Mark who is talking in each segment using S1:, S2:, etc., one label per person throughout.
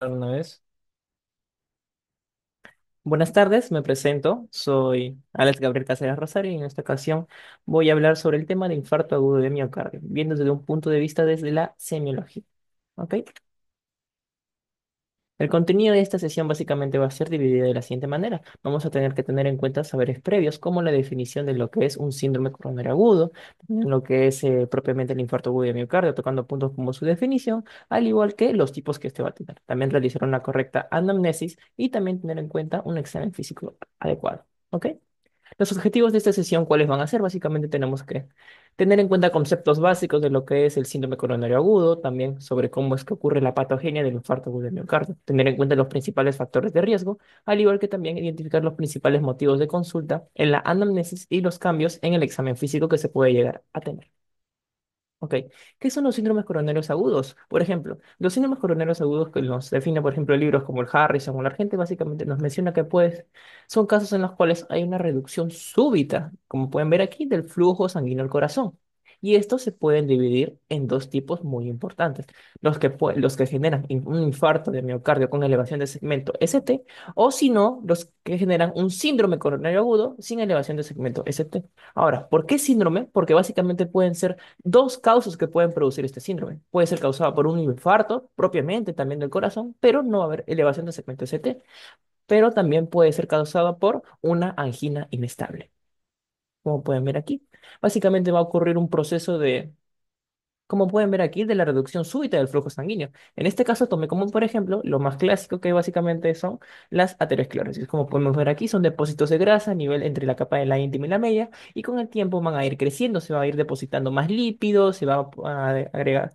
S1: Una vez. Buenas tardes, me presento. Soy Alex Gabriel Caceres Rosario y en esta ocasión voy a hablar sobre el tema de infarto agudo de miocardio, viendo desde un punto de vista desde la semiología. ¿Ok? El contenido de esta sesión básicamente va a ser dividido de la siguiente manera. Vamos a tener que tener en cuenta saberes previos, como la definición de lo que es un síndrome coronario agudo, también lo que es propiamente el infarto agudo de miocardio, tocando puntos como su definición, al igual que los tipos que este va a tener. También realizar una correcta anamnesis y también tener en cuenta un examen físico adecuado. ¿Ok? Los objetivos de esta sesión, ¿cuáles van a ser? Básicamente tenemos que tener en cuenta conceptos básicos de lo que es el síndrome coronario agudo, también sobre cómo es que ocurre la patogenia del infarto agudo de miocardio, tener en cuenta los principales factores de riesgo, al igual que también identificar los principales motivos de consulta en la anamnesis y los cambios en el examen físico que se puede llegar a tener. Ok, ¿qué son los síndromes coronarios agudos? Por ejemplo, los síndromes coronarios agudos que nos define, por ejemplo, libros como el Harrison o la gente básicamente nos menciona que pues son casos en los cuales hay una reducción súbita, como pueden ver aquí, del flujo sanguíneo al corazón. Y estos se pueden dividir en dos tipos muy importantes, los que generan un infarto de miocardio con elevación de segmento ST, o si no, los que generan un síndrome coronario agudo sin elevación de segmento ST. Ahora, ¿por qué síndrome? Porque básicamente pueden ser dos causas que pueden producir este síndrome. Puede ser causada por un infarto propiamente también del corazón, pero no va a haber elevación de segmento ST. Pero también puede ser causada por una angina inestable, como pueden ver aquí. Básicamente va a ocurrir un proceso de, como pueden ver aquí, de la reducción súbita del flujo sanguíneo. En este caso tomé como por ejemplo lo más clásico que básicamente son las aterosclerosis. Como podemos ver aquí, son depósitos de grasa a nivel entre la capa de la íntima y la media y con el tiempo van a ir creciendo, se va a ir depositando más lípidos, se va a agregar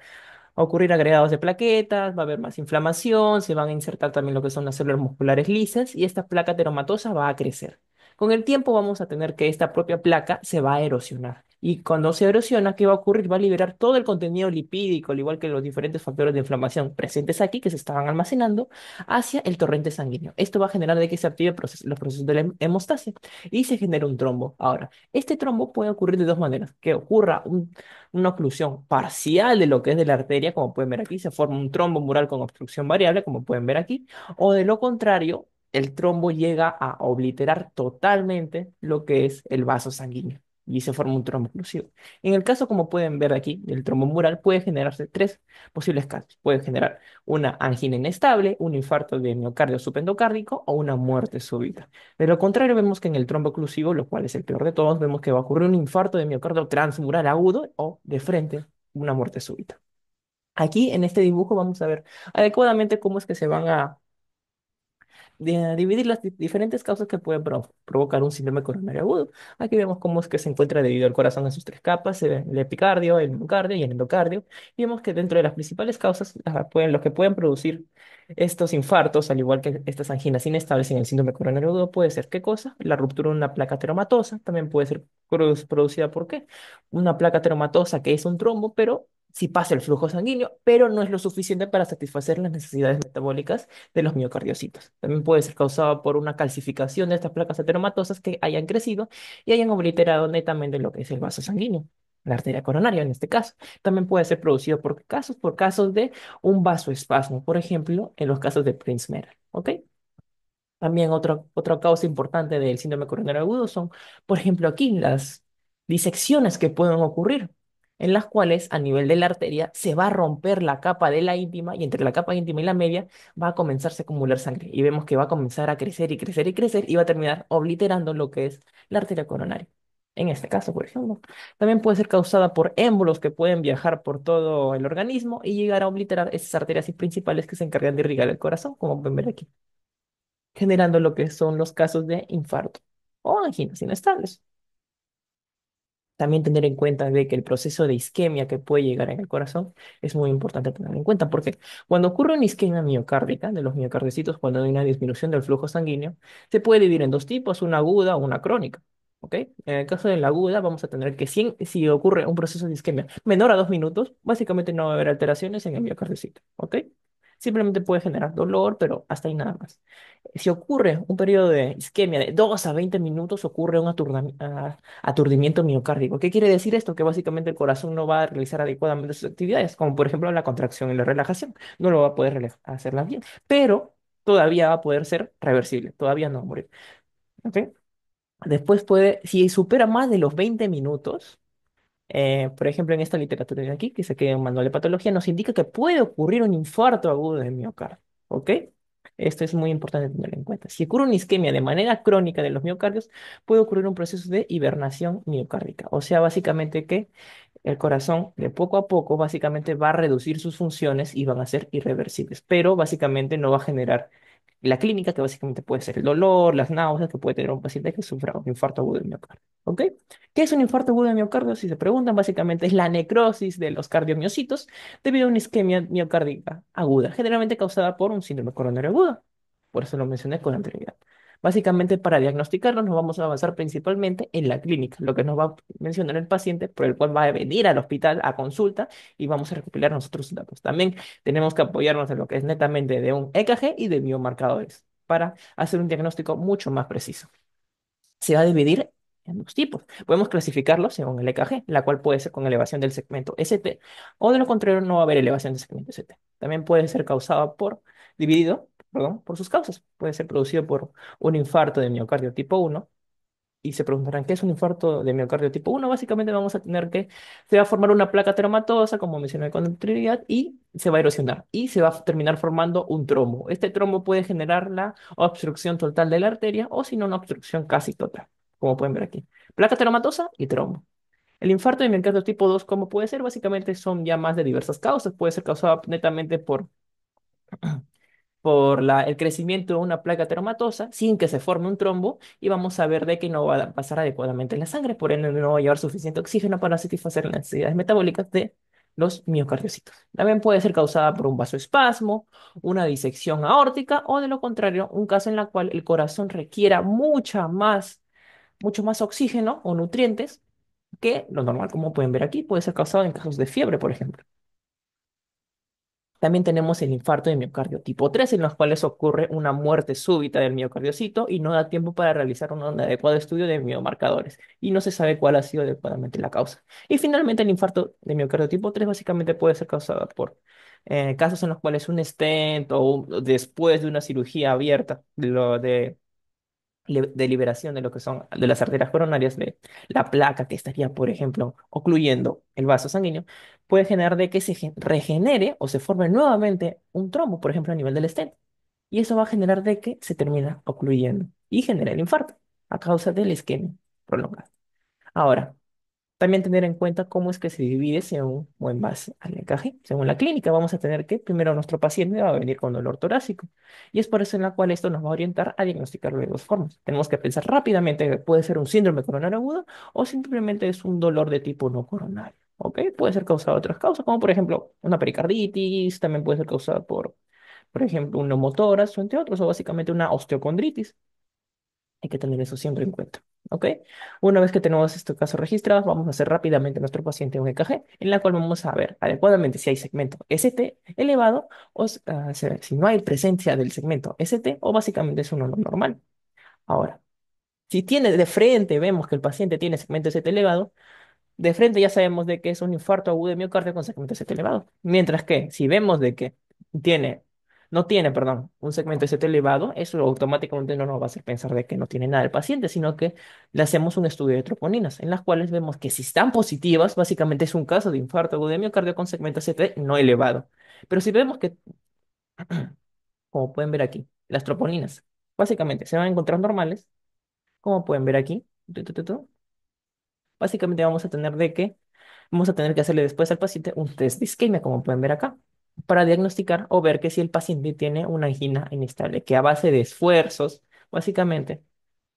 S1: a ocurrir agregados de plaquetas, va a haber más inflamación, se van a insertar también lo que son las células musculares lisas y esta placa teromatosa va a crecer. Con el tiempo vamos a tener que esta propia placa se va a erosionar. Y cuando se erosiona, ¿qué va a ocurrir? Va a liberar todo el contenido lipídico, al igual que los diferentes factores de inflamación presentes aquí que se estaban almacenando, hacia el torrente sanguíneo. Esto va a generar de que se active los procesos de la hemostasia y se genera un trombo. Ahora, este trombo puede ocurrir de dos maneras. Que ocurra una oclusión parcial de lo que es de la arteria, como pueden ver aquí, se forma un trombo mural con obstrucción variable, como pueden ver aquí, o de lo contrario, el trombo llega a obliterar totalmente lo que es el vaso sanguíneo y se forma un trombo oclusivo. En el caso, como pueden ver aquí, del trombo mural puede generarse tres posibles casos. Puede generar una angina inestable, un infarto de miocardio subendocárdico o una muerte súbita. De lo contrario, vemos que en el trombo oclusivo, lo cual es el peor de todos, vemos que va a ocurrir un infarto de miocardio transmural agudo o de frente una muerte súbita. Aquí en este dibujo vamos a ver adecuadamente cómo es que se van a dividir las diferentes causas que pueden provocar un síndrome coronario agudo. Aquí vemos cómo es que se encuentra dividido el corazón en sus tres capas, el epicardio, el miocardio y el endocardio. Y vemos que dentro de las principales causas, los que pueden producir estos infartos, al igual que estas anginas inestables en el síndrome coronario agudo, puede ser ¿qué cosa? La ruptura de una placa teromatosa, también puede ser producida por ¿qué? Una placa teromatosa que es un trombo, pero si pasa el flujo sanguíneo, pero no es lo suficiente para satisfacer las necesidades metabólicas de los miocardiocitos. También puede ser causado por una calcificación de estas placas ateromatosas que hayan crecido y hayan obliterado netamente lo que es el vaso sanguíneo, la arteria coronaria en este caso. También puede ser producido por casos de un vasoespasmo, por ejemplo, en los casos de Prinzmerer. ¿Ok? También otra causa importante del síndrome coronario agudo son, por ejemplo, aquí las disecciones que pueden ocurrir, en las cuales a nivel de la arteria se va a romper la capa de la íntima y entre la capa íntima y la media va a comenzarse a acumular sangre y vemos que va a comenzar a crecer y crecer y crecer y va a terminar obliterando lo que es la arteria coronaria. En este caso, por ejemplo, también puede ser causada por émbolos que pueden viajar por todo el organismo y llegar a obliterar esas arterias principales que se encargan de irrigar el corazón, como pueden ver aquí generando lo que son los casos de infarto o anginas inestables. También tener en cuenta de que el proceso de isquemia que puede llegar en el corazón es muy importante tener en cuenta, porque cuando ocurre una isquemia miocárdica de los miocardiocitos, cuando hay una disminución del flujo sanguíneo, se puede dividir en dos tipos, una aguda o una crónica. ¿Ok? En el caso de la aguda, vamos a tener que si ocurre un proceso de isquemia menor a 2 minutos, básicamente no va a haber alteraciones en el miocardiocito. ¿Ok? Simplemente puede generar dolor, pero hasta ahí nada más. Si ocurre un periodo de isquemia de 2 a 20 minutos, ocurre un aturdimiento miocárdico. ¿Qué quiere decir esto? Que básicamente el corazón no va a realizar adecuadamente sus actividades, como por ejemplo la contracción y la relajación. No lo va a poder hacerlas bien, pero todavía va a poder ser reversible, todavía no va a morir. ¿Ok? Después puede, si supera más de los 20 minutos, por ejemplo, en esta literatura de aquí, que se queda en manual de patología, nos indica que puede ocurrir un infarto agudo del miocardio. ¿Ok? Esto es muy importante tenerlo en cuenta. Si ocurre una isquemia de manera crónica de los miocardios, puede ocurrir un proceso de hibernación miocárdica. O sea, básicamente que el corazón de poco a poco básicamente va a reducir sus funciones y van a ser irreversibles, pero básicamente no va a generar la clínica, que básicamente puede ser el dolor, las náuseas que puede tener un paciente que sufra un infarto agudo del miocardio. ¿Ok? ¿Qué es un infarto agudo del miocardio? Si se preguntan, básicamente es la necrosis de los cardiomiocitos debido a una isquemia miocárdica aguda, generalmente causada por un síndrome coronario agudo. Por eso lo mencioné con anterioridad. Básicamente, para diagnosticarlo, nos vamos a avanzar principalmente en la clínica, lo que nos va a mencionar el paciente, por el cual va a venir al hospital a consulta y vamos a recopilar nosotros datos. También tenemos que apoyarnos en lo que es netamente de un EKG y de biomarcadores para hacer un diagnóstico mucho más preciso. Se va a dividir en dos tipos. Podemos clasificarlo según el EKG, la cual puede ser con elevación del segmento ST, o de lo contrario no va a haber elevación del segmento ST. También puede ser causado dividido, perdón, por sus causas. Puede ser producido por un infarto de miocardio tipo uno. Y se preguntarán, ¿qué es un infarto de miocardio tipo uno? Básicamente vamos a tener que, se va a formar una placa teromatosa, como mencioné con anterioridad, y se va a erosionar. Y se va a terminar formando un trombo. Este trombo puede generar la obstrucción total de la arteria, o si no, una obstrucción casi total, como pueden ver aquí. Placa teromatosa y trombo. El infarto de miocardio tipo 2, ¿cómo puede ser? Básicamente son ya más de diversas causas. Puede ser causado netamente por el crecimiento de una placa teromatosa sin que se forme un trombo y vamos a ver de que no va a pasar adecuadamente en la sangre, por ende no va a llevar suficiente oxígeno para satisfacer las necesidades metabólicas de los miocardiocitos. También puede ser causada por un vasoespasmo, una disección aórtica o de lo contrario, un caso en el cual el corazón requiera mucho más oxígeno o nutrientes que lo normal, como pueden ver aquí, puede ser causado en casos de fiebre, por ejemplo. También tenemos el infarto de miocardio tipo 3, en los cuales ocurre una muerte súbita del miocardiocito y no da tiempo para realizar un adecuado estudio de biomarcadores y no se sabe cuál ha sido adecuadamente la causa. Y finalmente el infarto de miocardio tipo 3 básicamente puede ser causado por casos en los cuales un stent o después de una cirugía abierta de liberación de lo que son de las arterias coronarias, de la placa que estaría, por ejemplo, ocluyendo el vaso sanguíneo, puede generar de que regenere o se forme nuevamente un trombo, por ejemplo, a nivel del stent. Y eso va a generar de que se termina ocluyendo y genera el infarto a causa del isquemia prolongada. Ahora, también tener en cuenta cómo es que se divide según o en base al encaje. Según la clínica, vamos a tener que primero nuestro paciente va a venir con dolor torácico. Y es por eso en la cual esto nos va a orientar a diagnosticarlo de dos formas. Tenemos que pensar rápidamente que puede ser un síndrome coronario agudo o simplemente es un dolor de tipo no coronario. ¿Ok? Puede ser causado de otras causas, como por ejemplo una pericarditis, también puede ser causada por ejemplo, un neumotórax, o entre otros, o básicamente una osteocondritis. Hay que tener eso siempre en cuenta. ¿Ok? Una vez que tenemos estos casos registrados, vamos a hacer rápidamente a nuestro paciente un EKG, en la cual vamos a ver adecuadamente si hay segmento ST elevado o si no hay presencia del segmento ST o básicamente es uno normal. Ahora, si tiene de frente, vemos que el paciente tiene segmento ST elevado, de frente ya sabemos de que es un infarto agudo de miocardio con segmento ST elevado. Mientras que si vemos de que tiene, no tiene, perdón, un segmento ST elevado, eso automáticamente no nos va a hacer pensar de que no tiene nada el paciente, sino que le hacemos un estudio de troponinas, en las cuales vemos que si están positivas, básicamente es un caso de infarto agudo de miocardio con segmento ST no elevado. Pero si vemos que, como pueden ver aquí, las troponinas básicamente se van a encontrar normales, como pueden ver aquí, básicamente vamos a tener que hacerle después al paciente un test de isquemia, como pueden ver acá, para diagnosticar o ver que si el paciente tiene una angina inestable, que a base de esfuerzos, básicamente,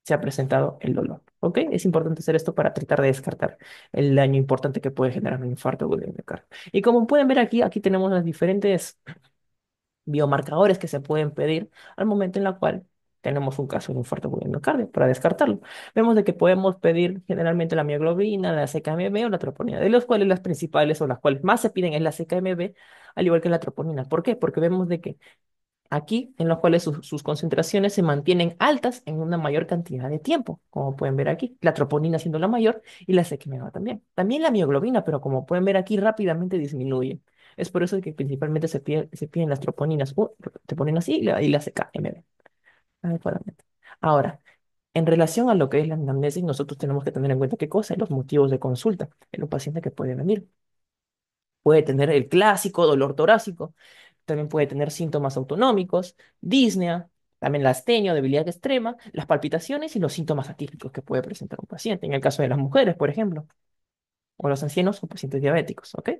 S1: se ha presentado el dolor. ¿Ok? Es importante hacer esto para tratar de descartar el daño importante que puede generar un infarto agudo de miocardio. Y como pueden ver aquí, aquí tenemos los diferentes biomarcadores que se pueden pedir al momento en la cual tenemos un caso de infarto agudo de miocardio para descartarlo. Vemos de que podemos pedir generalmente la mioglobina, la CKMB o la troponina, de los cuales las principales o las cuales más se piden es la CKMB, al igual que la troponina. ¿Por qué? Porque vemos de que aquí, en los cuales sus concentraciones se mantienen altas en una mayor cantidad de tiempo, como pueden ver aquí, la troponina siendo la mayor y la CKMB también. También la mioglobina, pero como pueden ver aquí, rápidamente disminuye. Es por eso que principalmente se piden las troponinas, troponinas y la CKMB adecuadamente. Ahora, en relación a lo que es la anamnesis, nosotros tenemos que tener en cuenta qué cosa, los motivos de consulta en un paciente que puede venir. Puede tener el clásico dolor torácico, también puede tener síntomas autonómicos, disnea, también la astenia o debilidad extrema, las palpitaciones y los síntomas atípicos que puede presentar un paciente. En el caso de las mujeres, por ejemplo, o los ancianos o pacientes diabéticos, ¿ok?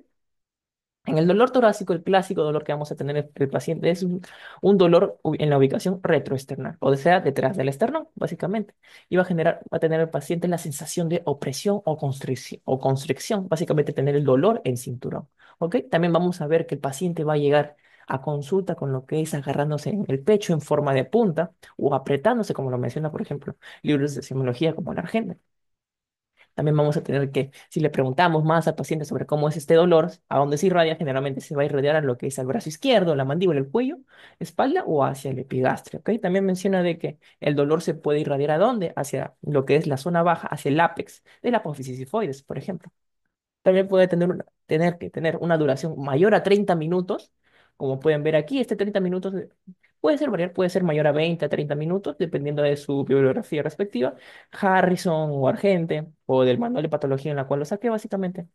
S1: En el dolor torácico, el clásico dolor que vamos a tener el paciente es un dolor en la ubicación retroesternal, o sea, detrás del esternón, básicamente. Y va a tener el paciente la sensación de opresión o constricción, básicamente tener el dolor en cinturón. ¿Ok? También vamos a ver que el paciente va a llegar a consulta con lo que es agarrándose en el pecho en forma de punta o apretándose, como lo menciona, por ejemplo, libros de semiología como la Argenta. También vamos a tener que, si le preguntamos más al paciente sobre cómo es este dolor, a dónde se irradia, generalmente se va a irradiar a lo que es el brazo izquierdo, la mandíbula, el cuello, espalda o hacia el epigastrio, ¿ok? También menciona de que el dolor se puede irradiar a dónde, hacia lo que es la zona baja, hacia el ápex de la apófisis sifoides, por ejemplo. También puede tener que tener una duración mayor a 30 minutos. Como pueden ver aquí, este 30 minutos puede ser variar, puede ser mayor a 20 a 30 minutos, dependiendo de su bibliografía respectiva. Harrison o Argente, o del manual de patología en la cual lo saqué, básicamente.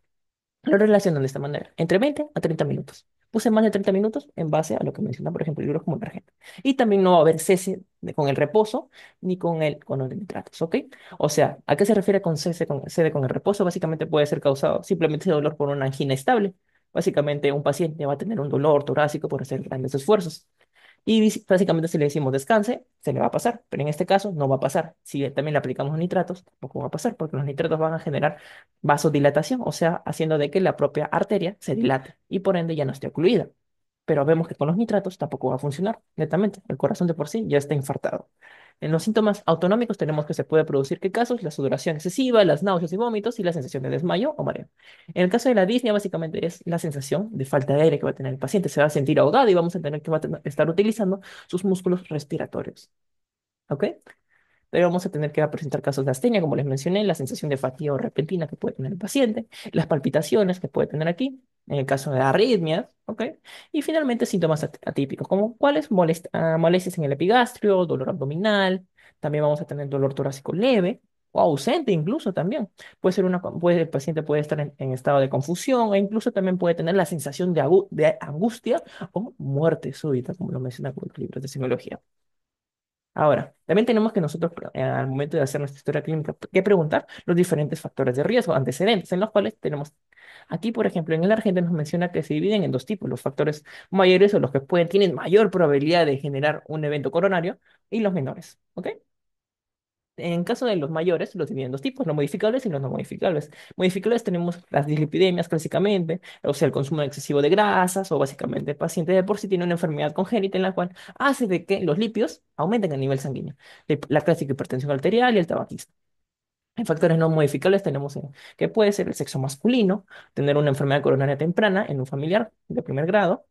S1: Lo relacionan de esta manera, entre 20 a 30 minutos. Puse más de 30 minutos en base a lo que menciona, por ejemplo, libros como Emergente. Y también no va a haber cese con el reposo ni con los nitratos, ¿ok? O sea, ¿a qué se refiere con cese con el reposo? Básicamente puede ser causado simplemente de dolor por una angina estable. Básicamente un paciente va a tener un dolor torácico por hacer grandes esfuerzos. Y básicamente si le decimos descanse, se le va a pasar, pero en este caso no va a pasar. Si también le aplicamos nitratos, tampoco va a pasar, porque los nitratos van a generar vasodilatación, o sea, haciendo de que la propia arteria se dilate y por ende ya no esté ocluida. Pero vemos que con los nitratos tampoco va a funcionar, netamente. El corazón de por sí ya está infartado. En los síntomas autonómicos tenemos que se puede producir qué casos, la sudoración excesiva, las náuseas y vómitos y la sensación de desmayo o mareo. En el caso de la disnea, básicamente es la sensación de falta de aire que va a tener el paciente. Se va a sentir ahogado y vamos a tener que estar utilizando sus músculos respiratorios. ¿Ok? Pero vamos a tener que presentar casos de astenia, como les mencioné, la sensación de fatiga o repentina que puede tener el paciente, las palpitaciones que puede tener aquí, en el caso de arritmias, ¿ok? Y finalmente síntomas atípicos, como cuáles molestias en el epigastrio, dolor abdominal, también vamos a tener dolor torácico leve o ausente incluso también. El paciente puede estar en estado de confusión e incluso también puede tener la sensación de angustia o muerte súbita, como lo mencionan los libros de psicología. Ahora, también tenemos que nosotros, al momento de hacer nuestra historia clínica, que preguntar los diferentes factores de riesgo, antecedentes, en los cuales tenemos, aquí, por ejemplo, en el Argente nos menciona que se dividen en dos tipos, los factores mayores o los que tienen mayor probabilidad de generar un evento coronario, y los menores, ¿ok? En caso de los mayores, los dividen en dos tipos, los modificables y los no modificables. Modificables tenemos las dislipidemias clásicamente, o sea, el consumo excesivo de grasas, o básicamente el paciente de por sí tiene una enfermedad congénita en la cual hace de que los lípidos aumenten a nivel sanguíneo. La clásica hipertensión arterial y el tabaquismo. En factores no modificables tenemos que puede ser el sexo masculino, tener una enfermedad coronaria temprana en un familiar de primer grado,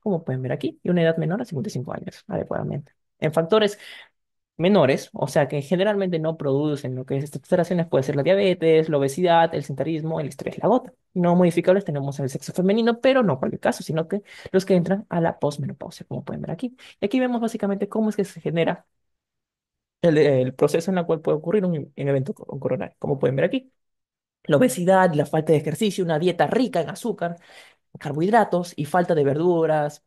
S1: como pueden ver aquí, y una edad menor a 55 años, adecuadamente. En factores menores, o sea que generalmente no producen lo que es estas alteraciones, puede ser la diabetes, la obesidad, el sedentarismo, el estrés, la gota. No modificables tenemos el sexo femenino, pero no cualquier caso, sino que los que entran a la posmenopausia, como pueden ver aquí. Y aquí vemos básicamente cómo es que se genera el proceso en el cual puede ocurrir un evento coronario, como pueden ver aquí. La obesidad, la falta de ejercicio, una dieta rica en azúcar, carbohidratos y falta de verduras,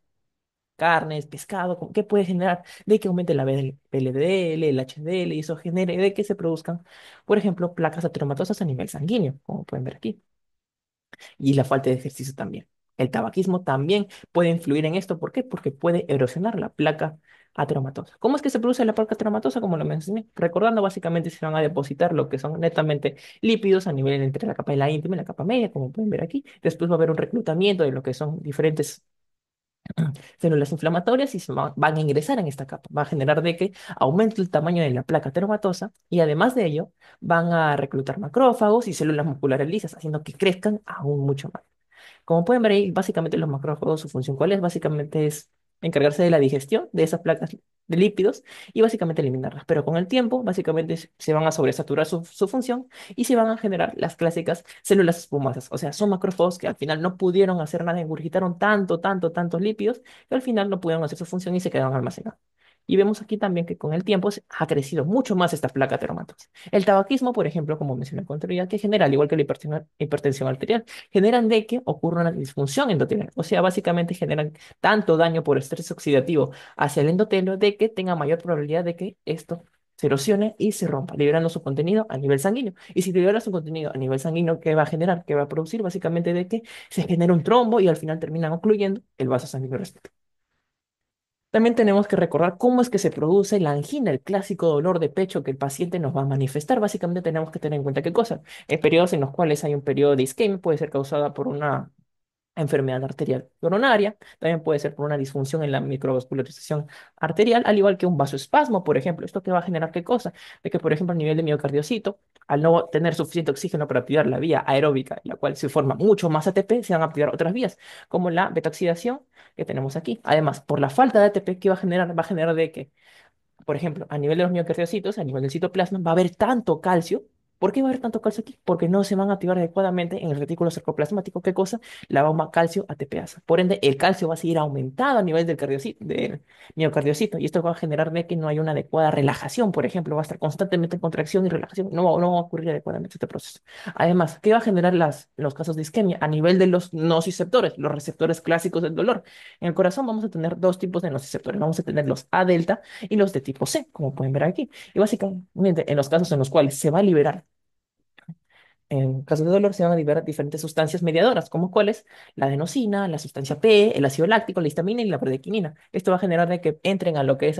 S1: carnes, pescado, ¿qué puede generar? De que aumente la LDL, el HDL y eso genere de que se produzcan, por ejemplo, placas ateromatosas a nivel sanguíneo, como pueden ver aquí, y la falta de ejercicio también. El tabaquismo también puede influir en esto. ¿Por qué? Porque puede erosionar la placa ateromatosa. ¿Cómo es que se produce la placa ateromatosa? Como lo mencioné, recordando básicamente se van a depositar lo que son netamente lípidos a nivel entre la capa de la íntima y la capa media, como pueden ver aquí. Después va a haber un reclutamiento de lo que son diferentes células inflamatorias y van a ingresar en esta capa. Va a generar de que aumente el tamaño de la placa teromatosa y además de ello van a reclutar macrófagos y células musculares lisas, haciendo que crezcan aún mucho más. Como pueden ver ahí, básicamente los macrófagos, su función cuál es, básicamente es encargarse de la digestión de esas placas de lípidos y básicamente eliminarlas. Pero con el tiempo, básicamente se van a sobresaturar su función y se van a generar las clásicas células espumosas. O sea, son macrófagos que al final no pudieron hacer nada, engurgitaron tantos lípidos que al final no pudieron hacer su función y se quedaron almacenados. Y vemos aquí también que con el tiempo ha crecido mucho más esta placa teromatosa. El tabaquismo, por ejemplo, como mencioné con anterioridad, que genera, al igual que la hipertensión arterial, generan de que ocurra una disfunción endotelial. O sea, básicamente generan tanto daño por estrés oxidativo hacia el endotelio de que tenga mayor probabilidad de que esto se erosione y se rompa, liberando su contenido a nivel sanguíneo. Y si libera su contenido a nivel sanguíneo, ¿qué va a generar? ¿Qué va a producir? Básicamente de que se genera un trombo y al final terminan ocluyendo el vaso sanguíneo respectivo. También tenemos que recordar cómo es que se produce la angina, el clásico dolor de pecho que el paciente nos va a manifestar. Básicamente tenemos que tener en cuenta qué cosa. En periodos en los cuales hay un periodo de isquemia, puede ser causada por una enfermedad arterial coronaria, también puede ser por una disfunción en la microvascularización arterial, al igual que un vasoespasmo, por ejemplo. ¿Esto qué va a generar qué cosa? De que, por ejemplo, a nivel de miocardiocito, al no tener suficiente oxígeno para activar la vía aeróbica, en la cual se forma mucho más ATP, se van a activar otras vías, como la beta-oxidación que tenemos aquí. Además, por la falta de ATP, ¿qué va a generar? Va a generar de que por ejemplo, a nivel de los miocardiocitos, a nivel del citoplasma, va a haber tanto calcio. ¿Por qué va a haber tanto calcio aquí? Porque no se van a activar adecuadamente en el retículo sarcoplasmático. ¿Qué cosa? La bomba calcio ATPasa. Por ende, el calcio va a seguir aumentado a nivel del miocardiocito. Y esto va a generar de que no hay una adecuada relajación, por ejemplo. Va a estar constantemente en contracción y relajación. No va a ocurrir adecuadamente este proceso. Además, ¿qué va a generar los casos de isquemia? A nivel de los nociceptores, los receptores clásicos del dolor. En el corazón vamos a tener dos tipos de nociceptores. Vamos a tener los A delta y los de tipo C, como pueden ver aquí. Y básicamente, en los casos en los cuales se va a liberar, en casos de dolor, se van a liberar diferentes sustancias mediadoras, como cuáles, la adenosina, la sustancia P, el ácido láctico, la histamina y la predequinina. Esto va a generar de que entren a lo que es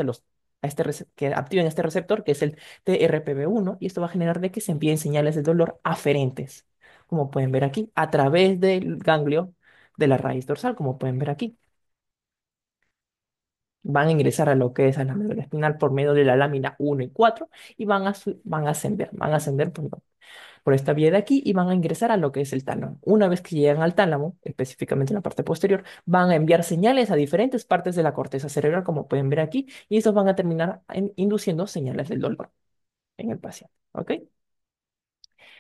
S1: que activen este receptor, que es el TRPV1, y esto va a generar de que se envíen señales de dolor aferentes, como pueden ver aquí, a través del ganglio de la raíz dorsal, como pueden ver aquí. Van a ingresar a lo que es a la médula espinal por medio de la lámina 1 y 4 y van a ascender por esta vía de aquí y van a ingresar a lo que es el tálamo. Una vez que llegan al tálamo, específicamente en la parte posterior, van a enviar señales a diferentes partes de la corteza cerebral, como pueden ver aquí, y estos van a terminar induciendo señales del dolor en el paciente. ¿Ok?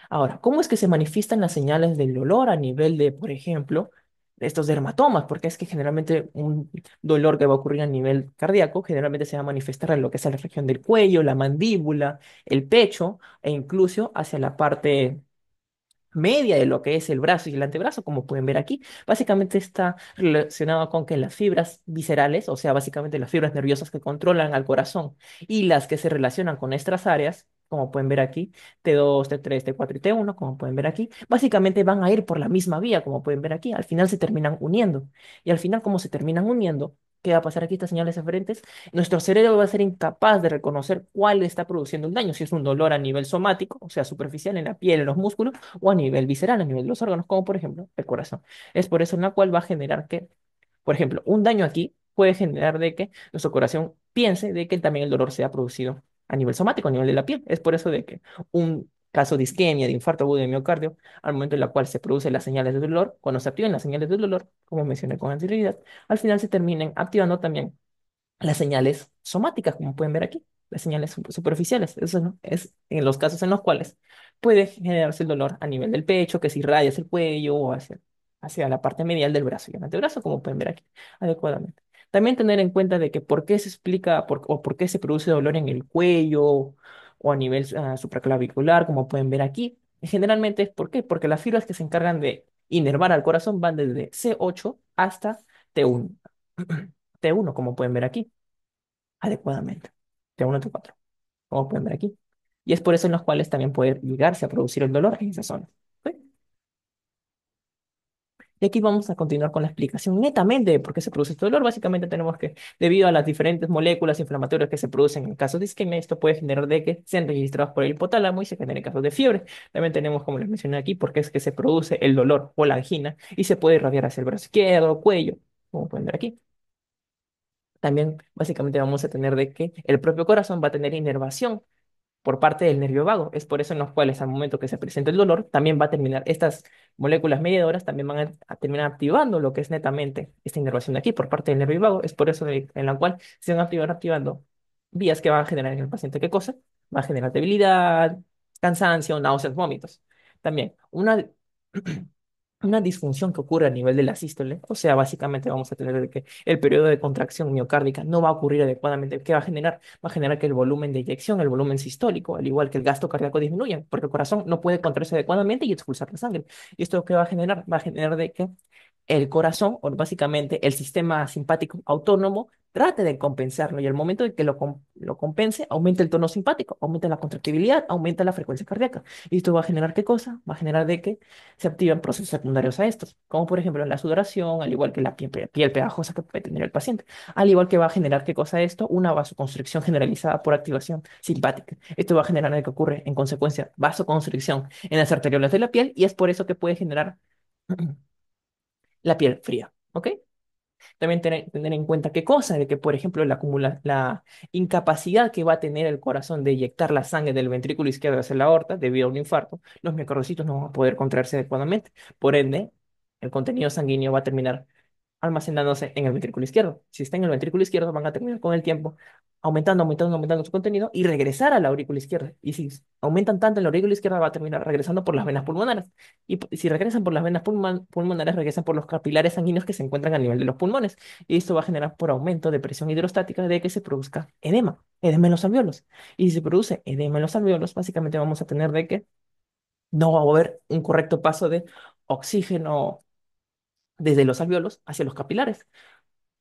S1: Ahora, ¿cómo es que se manifiestan las señales del dolor a nivel de, por ejemplo, estos dermatomas? Porque es que generalmente un dolor que va a ocurrir a nivel cardíaco generalmente se va a manifestar en lo que es la región del cuello, la mandíbula, el pecho e incluso hacia la parte media de lo que es el brazo y el antebrazo, como pueden ver aquí. Básicamente está relacionado con que las fibras viscerales, o sea, básicamente las fibras nerviosas que controlan al corazón y las que se relacionan con estas áreas, como pueden ver aquí, T2, T3, T4 y T1, como pueden ver aquí, básicamente van a ir por la misma vía, como pueden ver aquí. Al final se terminan uniendo. Y al final, como se terminan uniendo, ¿qué va a pasar aquí? Estas señales aferentes, nuestro cerebro va a ser incapaz de reconocer cuál está produciendo el daño, si es un dolor a nivel somático, o sea, superficial en la piel, en los músculos, o a nivel visceral, a nivel de los órganos, como por ejemplo el corazón. Es por eso en la cual va a generar que, por ejemplo, un daño aquí puede generar de que nuestro corazón piense de que también el dolor se ha producido a nivel somático, a nivel de la piel. Es por eso de que un caso de isquemia, de infarto agudo de miocardio, al momento en el cual se producen las señales de dolor, cuando se activan las señales de dolor, como mencioné con anterioridad, al final se terminen activando también las señales somáticas, como pueden ver aquí, las señales superficiales. Eso no es en los casos en los cuales puede generarse el dolor a nivel del pecho, que se irradia hacia el cuello o hacia la parte medial del brazo y el antebrazo, como pueden ver aquí adecuadamente. También tener en cuenta de que por qué se explica o por qué se produce dolor en el cuello o a nivel supraclavicular, como pueden ver aquí. Generalmente, ¿por qué? Porque las fibras que se encargan de inervar al corazón van desde C8 hasta T1. T1, como pueden ver aquí adecuadamente. T1, T4, como pueden ver aquí. Y es por eso en los cuales también puede llegarse a producir el dolor en esa zona. ¿Ok? Y aquí vamos a continuar con la explicación netamente de por qué se produce este dolor. Básicamente tenemos que, debido a las diferentes moléculas inflamatorias que se producen en casos de isquemia, esto puede generar de que sean registrados por el hipotálamo y se generen casos de fiebre. También tenemos, como les mencioné aquí, por qué es que se produce el dolor o la angina y se puede irradiar hacia el brazo izquierdo, cuello, como pueden ver aquí. También básicamente vamos a tener de que el propio corazón va a tener inervación por parte del nervio vago. Es por eso en los cuales al momento que se presenta el dolor, también va a terminar, estas moléculas mediadoras también van a terminar activando lo que es netamente esta inervación de aquí por parte del nervio vago. Es por eso en la cual se van a activar activando vías que van a generar en el paciente qué cosa. Va a generar debilidad, cansancio, náuseas, vómitos. También una disfunción que ocurre a nivel de la sístole, o sea, básicamente vamos a tener de que el periodo de contracción miocárdica no va a ocurrir adecuadamente. ¿Qué va a generar? Va a generar que el volumen de eyección, el volumen sistólico, al igual que el gasto cardíaco disminuya, porque el corazón no puede contraerse adecuadamente y expulsar la sangre. ¿Y esto qué va a generar? Va a generar de que el corazón, o básicamente el sistema simpático autónomo, trate de compensarlo y al momento de que lo compense, aumenta el tono simpático, aumenta la contractibilidad, aumenta la frecuencia cardíaca. ¿Y esto va a generar qué cosa? Va a generar de que se activan procesos secundarios a estos, como por ejemplo la sudoración, al igual que la piel pegajosa que puede tener el paciente, al igual que va a generar qué cosa esto, una vasoconstricción generalizada por activación simpática. Esto va a generar que ocurre en consecuencia vasoconstricción en las arteriolas de la piel y es por eso que puede generar la piel fría, ¿ok? También tener en cuenta qué cosa, de que por ejemplo la incapacidad que va a tener el corazón de eyectar la sangre del ventrículo izquierdo hacia la aorta debido a un infarto, los miocardiocitos no van a poder contraerse adecuadamente. Por ende, el contenido sanguíneo va a terminar almacenándose en el ventrículo izquierdo. Si está en el ventrículo izquierdo, van a terminar con el tiempo aumentando su contenido y regresar a la aurícula izquierda. Y si aumentan tanto en la aurícula izquierda, va a terminar regresando por las venas pulmonares. Y si regresan por las venas pulmonares, regresan por los capilares sanguíneos que se encuentran a nivel de los pulmones. Y esto va a generar por aumento de presión hidrostática de que se produzca edema en los alvéolos. Y si se produce edema en los alvéolos, básicamente vamos a tener de que no va a haber un correcto paso de oxígeno desde los alvéolos hacia los capilares.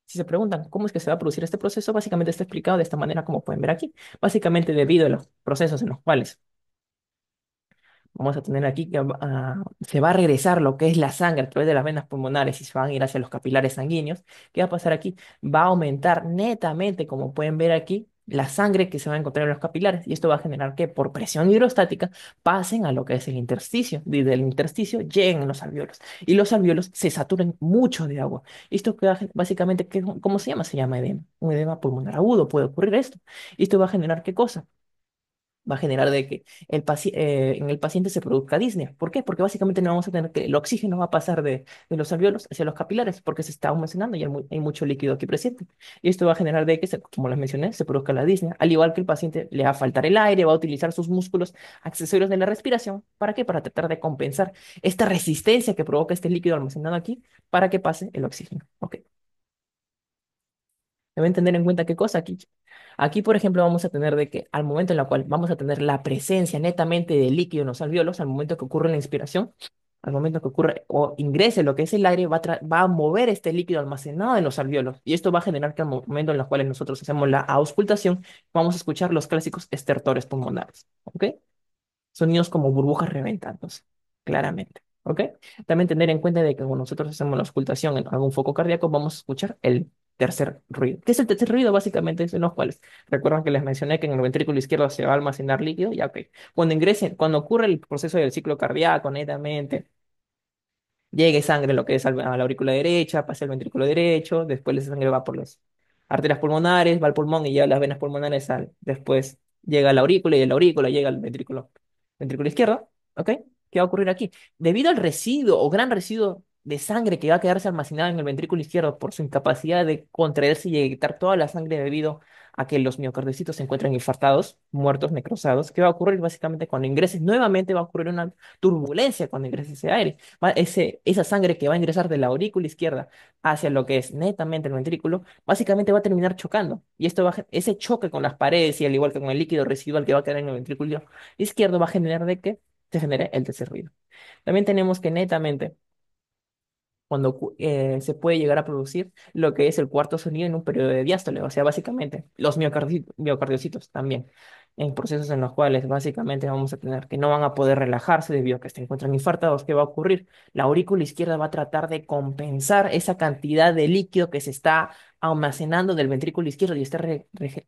S1: Si se preguntan cómo es que se va a producir este proceso, básicamente está explicado de esta manera como pueden ver aquí. Básicamente debido a los procesos en los cuales vamos a tener aquí que se va a regresar lo que es la sangre a través de las venas pulmonares y se van a ir hacia los capilares sanguíneos. ¿Qué va a pasar aquí? Va a aumentar netamente, como pueden ver aquí, la sangre que se va a encontrar en los capilares. Y esto va a generar que por presión hidrostática pasen a lo que es el intersticio. Desde el intersticio lleguen a los alvéolos. Y los alvéolos se saturen mucho de agua. Esto que básicamente, ¿cómo se llama? Se llama edema. Un edema pulmonar agudo puede ocurrir esto. Y esto va a generar ¿qué cosa? Va a generar de que en el paciente se produzca disnea. ¿Por qué? Porque básicamente no vamos a tener que el oxígeno va a pasar de los alvéolos hacia los capilares porque se está almacenando y hay mucho líquido aquí presente. Y esto va a generar de que, como les mencioné, se produzca la disnea. Al igual que el paciente le va a faltar el aire, va a utilizar sus músculos accesorios de la respiración. ¿Para qué? Para tratar de compensar esta resistencia que provoca este líquido almacenado aquí para que pase el oxígeno. ¿Ok? Deben tener en cuenta qué cosa aquí. Aquí, por ejemplo, vamos a tener de que al momento en el cual vamos a tener la presencia netamente de líquido en los alvéolos, al momento que ocurre la inspiración, al momento que ocurre o ingrese lo que es el aire, va a mover este líquido almacenado en los alvéolos. Y esto va a generar que al momento en el cual nosotros hacemos la auscultación, vamos a escuchar los clásicos estertores pulmonares. ¿Ok? Sonidos como burbujas reventándose, claramente. ¿Ok? También tener en cuenta de que cuando nosotros hacemos la auscultación en algún foco cardíaco, vamos a escuchar el tercer ruido. ¿Qué es el tercer ruido? Básicamente es en los cuales, recuerdan que les mencioné que en el ventrículo izquierdo se va a almacenar líquido, ya ok. Cuando ocurre el proceso del ciclo cardíaco, netamente, llegue sangre, lo que es a la aurícula derecha, pasa al ventrículo derecho, después la sangre va por las arterias pulmonares, va al pulmón y llega a las venas pulmonares, después llega a la aurícula y de la aurícula llega al ventrículo izquierdo, ¿ok? ¿Qué va a ocurrir aquí? Debido al residuo o gran residuo de sangre que va a quedarse almacenado en el ventrículo izquierdo por su incapacidad de contraerse y eyectar toda la sangre debido a que los miocardiocitos se encuentran infartados, muertos, necrosados, ¿qué va a ocurrir? Básicamente cuando ingreses nuevamente va a ocurrir una turbulencia cuando ingrese ese aire esa sangre que va a ingresar de la aurícula izquierda hacia lo que es netamente el ventrículo, básicamente va a terminar chocando. Y esto ese choque con las paredes y al igual que con el líquido residual que va a quedar en el ventrículo izquierdo va a generar de que se genere el tercer ruido. También tenemos que netamente cuando se puede llegar a producir lo que es el cuarto sonido en un periodo de diástole, o sea, básicamente los miocardiocitos también, en procesos en los cuales básicamente vamos a tener que no van a poder relajarse debido a que se encuentran infartados. ¿Qué va a ocurrir? La aurícula izquierda va a tratar de compensar esa cantidad de líquido que se está almacenando del ventrículo izquierdo y está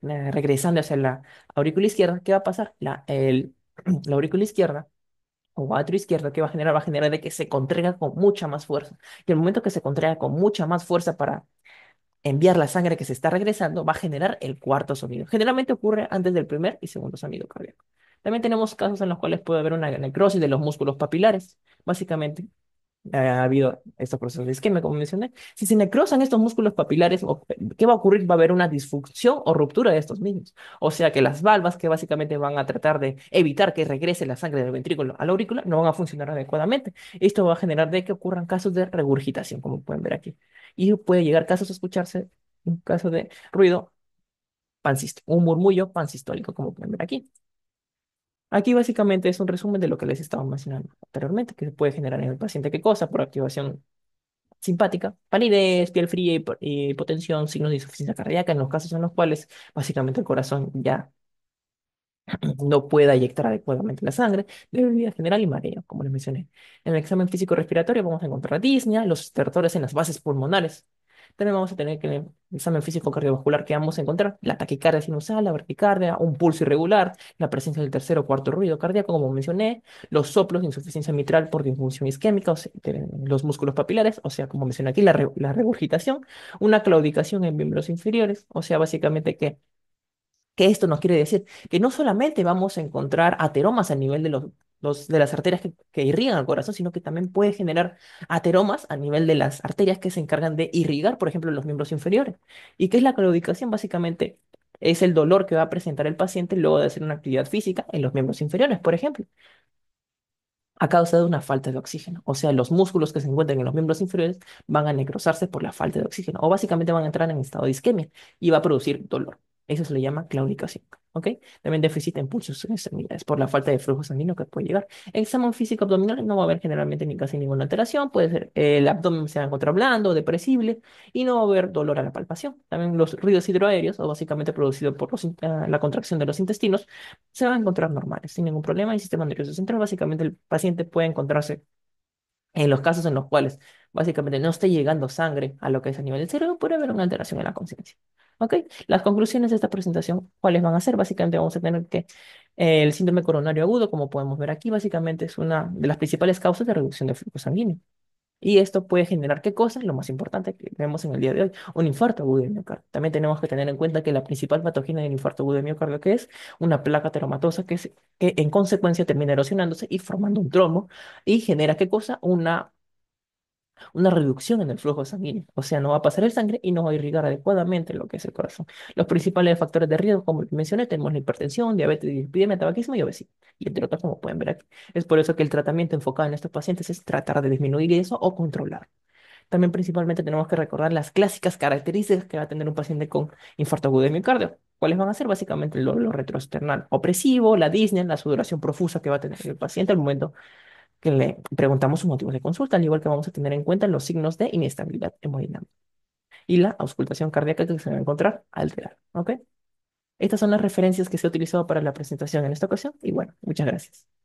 S1: regresando hacia la aurícula izquierda. ¿Qué va a pasar? La aurícula izquierda o atrio izquierdo, ¿qué va a generar? Va a generar de que se contraiga con mucha más fuerza. Y el momento que se contraiga con mucha más fuerza enviar la sangre que se está regresando, va a generar el cuarto sonido. Generalmente ocurre antes del primer y segundo sonido cardíaco. También tenemos casos en los cuales puede haber una necrosis de los músculos papilares. Básicamente, ha habido estos procesos de isquemia, como mencioné. Si se necrosan estos músculos papilares, ¿qué va a ocurrir? Va a haber una disfunción o ruptura de estos mismos. O sea que las valvas que básicamente van a tratar de evitar que regrese la sangre del ventrículo a la aurícula no van a funcionar adecuadamente. Esto va a generar de que ocurran casos de regurgitación, como pueden ver aquí. Y puede llegar casos a escucharse un caso de ruido un murmullo pansistólico, como pueden ver aquí. Aquí básicamente es un resumen de lo que les estaba mencionando anteriormente, que se puede generar en el paciente qué cosa, por activación simpática, palidez, piel fría y hipotensión, signos de insuficiencia cardíaca, en los casos en los cuales básicamente el corazón ya no pueda eyectar adecuadamente la sangre, debilidad general y mareo, como les mencioné. En el examen físico respiratorio vamos a encontrar disnea, los estertores en las bases pulmonares. También vamos a tener que en el examen físico cardiovascular que vamos a encontrar la taquicardia sinusal, la bradicardia, un pulso irregular, la presencia del tercer o cuarto ruido cardíaco, como mencioné, los soplos de insuficiencia mitral por disfunción isquémica, o sea, de los músculos papilares, o sea, como mencioné aquí, la regurgitación, una claudicación en miembros inferiores, o sea, básicamente que esto nos quiere decir que no solamente vamos a encontrar ateromas a nivel de de las arterias que irrigan al corazón, sino que también puede generar ateromas a nivel de las arterias que se encargan de irrigar, por ejemplo, los miembros inferiores. ¿Y qué es la claudicación? Básicamente es el dolor que va a presentar el paciente luego de hacer una actividad física en los miembros inferiores, por ejemplo, a causa de una falta de oxígeno. O sea, los músculos que se encuentran en los miembros inferiores van a necrosarse por la falta de oxígeno o básicamente van a entrar en estado de isquemia y va a producir dolor. Eso se le llama claudicación. ¿Ok? También déficit en pulsos en extremidades por la falta de flujo sanguíneo que puede llegar. En examen físico abdominal no va a haber generalmente ni casi ninguna alteración. Puede ser el abdomen se va a encontrar blando, depresible y no va a haber dolor a la palpación. También los ruidos hidroaéreos, o básicamente producidos por la contracción de los intestinos, se van a encontrar normales, sin ningún problema. Y el sistema nervioso central, básicamente el paciente puede encontrarse en los casos en los cuales básicamente no esté llegando sangre a lo que es a nivel del cerebro, puede haber una alteración en la conciencia. ¿Ok? Las conclusiones de esta presentación, ¿cuáles van a ser? Básicamente vamos a tener que el síndrome coronario agudo, como podemos ver aquí, básicamente es una de las principales causas de reducción de flujo sanguíneo. Y esto puede generar qué cosas, lo más importante que vemos en el día de hoy, un infarto agudo de miocardio. También tenemos que tener en cuenta que la principal patogenia del infarto agudo de miocardio que es una placa teromatosa que en consecuencia termina erosionándose y formando un trombo y genera qué cosa, una reducción en el flujo sanguíneo. O sea, no va a pasar el sangre y no va a irrigar adecuadamente lo que es el corazón. Los principales factores de riesgo, como mencioné, tenemos la hipertensión, diabetes, dislipidemia, tabaquismo y obesidad. Y entre otros, como pueden ver aquí. Es por eso que el tratamiento enfocado en estos pacientes es tratar de disminuir eso o controlar. También principalmente tenemos que recordar las clásicas características que va a tener un paciente con infarto agudo de miocardio. ¿Cuáles van a ser? Básicamente lo retroesternal opresivo, la disnea, la sudoración profusa que va a tener el paciente al momento que le preguntamos sus motivos de consulta, al igual que vamos a tener en cuenta los signos de inestabilidad hemodinámica y la auscultación cardíaca que se va a encontrar alterada. ¿Ok? Estas son las referencias que se ha utilizado para la presentación en esta ocasión y bueno, muchas gracias.